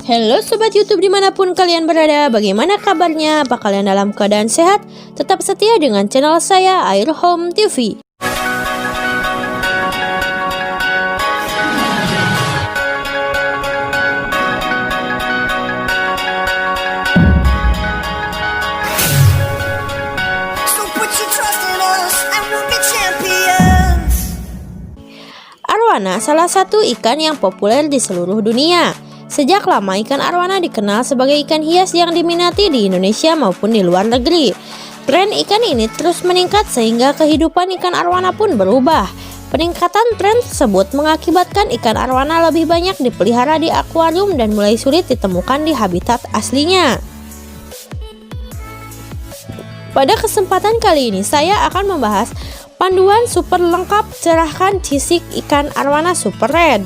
Halo Sobat YouTube dimanapun kalian berada, bagaimana kabarnya? Apa kalian dalam keadaan sehat? Tetap setia dengan channel saya, Air Home TV. Arowana salah satu ikan yang populer di seluruh dunia. Sejak lama ikan arowana dikenal sebagai ikan hias yang diminati di Indonesia maupun di luar negeri. Tren ikan ini terus meningkat sehingga kehidupan ikan arowana pun berubah. Peningkatan tren tersebut mengakibatkan ikan arowana lebih banyak dipelihara di akuarium dan mulai sulit ditemukan di habitat aslinya. Pada kesempatan kali ini saya akan membahas panduan super lengkap cerahkan sisik ikan arowana super red.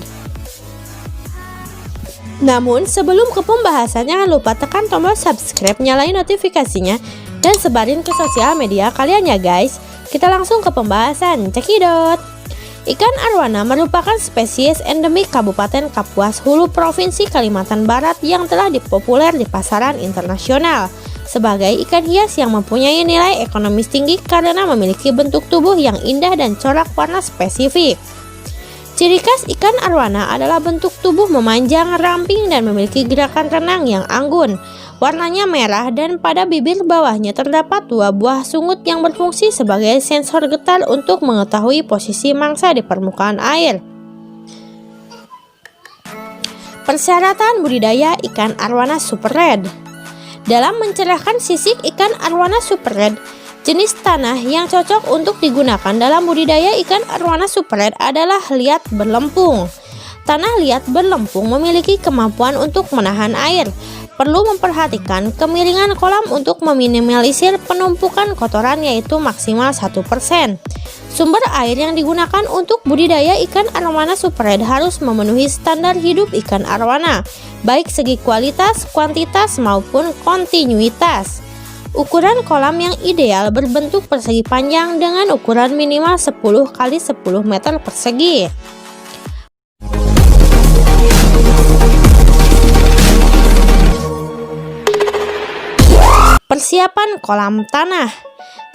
Namun sebelum ke pembahasan, jangan lupa tekan tombol subscribe, nyalain notifikasinya, dan sebarin ke sosial media kalian ya guys. Kita langsung ke pembahasan, cekidot. Ikan arowana merupakan spesies endemik Kabupaten Kapuas Hulu, Provinsi Kalimantan Barat yang telah dipopuler di pasaran internasional sebagai ikan hias yang mempunyai nilai ekonomis tinggi karena memiliki bentuk tubuh yang indah dan corak warna spesifik. Ciri khas ikan arowana adalah bentuk tubuh memanjang, ramping, dan memiliki gerakan renang yang anggun. Warnanya merah dan pada bibir bawahnya terdapat 2 buah sungut yang berfungsi sebagai sensor getar untuk mengetahui posisi mangsa di permukaan air. Persyaratan budidaya ikan arowana super red. Dalam mencerahkan sisik ikan arowana super red, jenis tanah yang cocok untuk digunakan dalam budidaya ikan arowana super red adalah liat berlempung. Tanah liat berlempung memiliki kemampuan untuk menahan air. Perlu memperhatikan kemiringan kolam untuk meminimalisir penumpukan kotoran, yaitu maksimal 1%. Sumber air yang digunakan untuk budidaya ikan arowana super red harus memenuhi standar hidup ikan arowana, baik segi kualitas, kuantitas, maupun kontinuitas. Ukuran kolam yang ideal berbentuk persegi panjang dengan ukuran minimal 10 x 10 meter persegi. Persiapan kolam tanah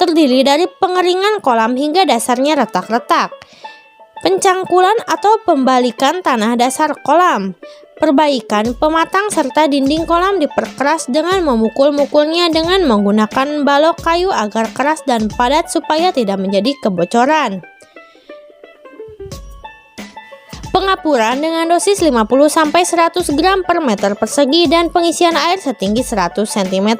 terdiri dari pengeringan kolam hingga dasarnya retak-retak, pencangkulan atau pembalikan tanah dasar kolam, perbaikan pematang serta dinding kolam diperkeras dengan memukul-mukulnya dengan menggunakan balok kayu agar keras dan padat supaya tidak menjadi kebocoran. Pengapuran dengan dosis 50-100 gram per meter persegi dan pengisian air setinggi 100 cm.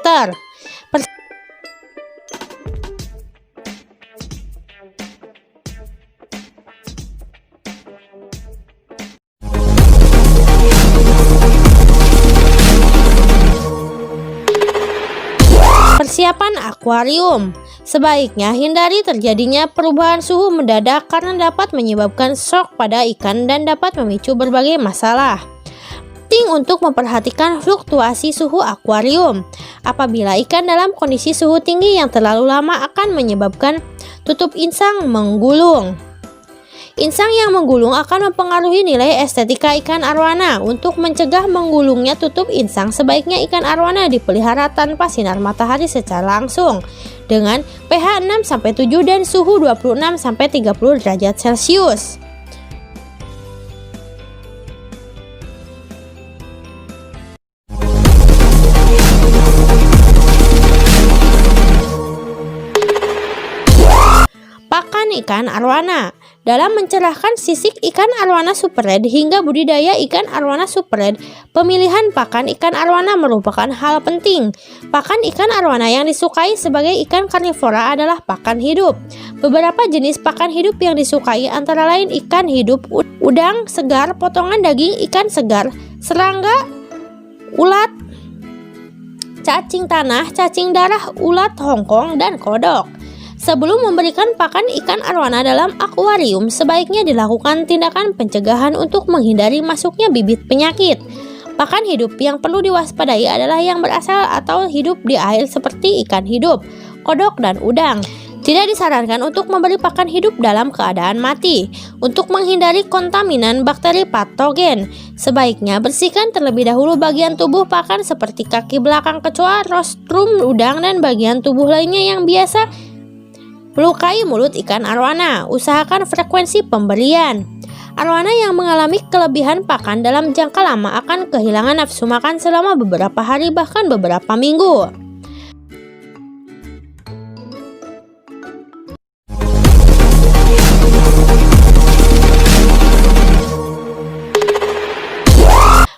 Persiapan akuarium. Sebaiknya hindari terjadinya perubahan suhu mendadak karena dapat menyebabkan shock pada ikan dan dapat memicu berbagai masalah. Penting untuk memperhatikan fluktuasi suhu akuarium. Apabila ikan dalam kondisi suhu tinggi yang terlalu lama akan menyebabkan tutup insang menggulung. Insang yang menggulung akan mempengaruhi nilai estetika ikan arowana. Untuk mencegah menggulungnya tutup insang, sebaiknya ikan arowana dipelihara tanpa sinar matahari secara langsung dengan pH 6-7 dan suhu 26-30 derajat Celcius. Pakan ikan arowana. Dalam mencerahkan sisik ikan arowana super red hingga budidaya ikan arowana super red, pemilihan pakan ikan arowana merupakan hal penting. Pakan ikan arowana yang disukai sebagai ikan karnivora adalah pakan hidup. Beberapa jenis pakan hidup yang disukai antara lain ikan hidup, udang segar, potongan daging ikan segar, serangga, ulat, cacing tanah, cacing darah, ulat Hongkong, dan kodok. Sebelum memberikan pakan ikan arowana dalam akuarium, sebaiknya dilakukan tindakan pencegahan untuk menghindari masuknya bibit penyakit. Pakan hidup yang perlu diwaspadai adalah yang berasal atau hidup di air seperti ikan hidup, kodok, dan udang. Tidak disarankan untuk memberi pakan hidup dalam keadaan mati. Untuk menghindari kontaminan bakteri patogen, sebaiknya bersihkan terlebih dahulu bagian tubuh pakan seperti kaki belakang kecoa, rostrum udang, dan bagian tubuh lainnya yang biasa melukai mulut ikan arwana. Usahakan frekuensi pemberian. Arwana yang mengalami kelebihan pakan dalam jangka lama akan kehilangan nafsu makan selama beberapa hari bahkan beberapa minggu.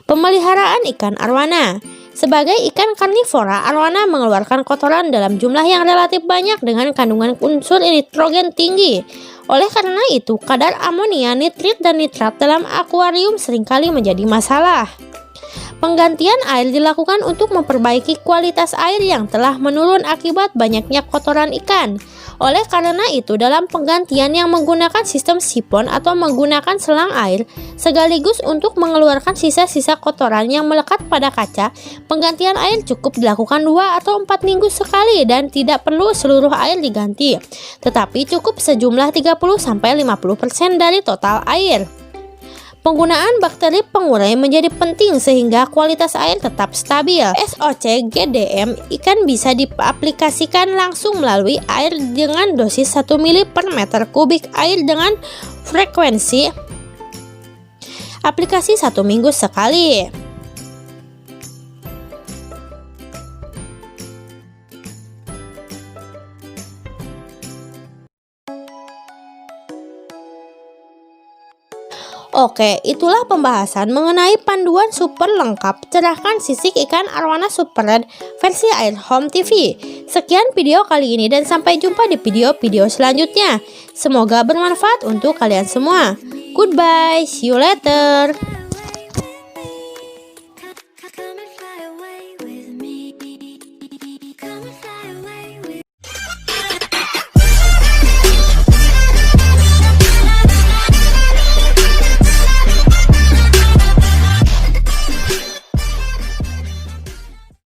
Pemeliharaan ikan arwana. Sebagai ikan karnivora, arwana mengeluarkan kotoran dalam jumlah yang relatif banyak dengan kandungan unsur nitrogen tinggi. Oleh karena itu, kadar amonia, nitrit, dan nitrat dalam akuarium seringkali menjadi masalah. Penggantian air dilakukan untuk memperbaiki kualitas air yang telah menurun akibat banyaknya kotoran ikan. Oleh karena itu, dalam penggantian yang menggunakan sistem sipon atau menggunakan selang air, sekaligus untuk mengeluarkan sisa-sisa kotoran yang melekat pada kaca, penggantian air cukup dilakukan 2 atau 4 minggu sekali dan tidak perlu seluruh air diganti, tetapi cukup sejumlah 30-50% dari total air. Penggunaan bakteri pengurai menjadi penting sehingga kualitas air tetap stabil. SOC GDM ikan bisa diaplikasikan langsung melalui air dengan dosis 1 ml per meter kubik air dengan frekuensi aplikasi 1 minggu sekali. Oke, itulah pembahasan mengenai panduan super lengkap cerahkan sisik ikan arwana super red versi Air Home TV. Sekian video kali ini dan sampai jumpa di video-video selanjutnya. Semoga bermanfaat untuk kalian semua. Goodbye, see you later.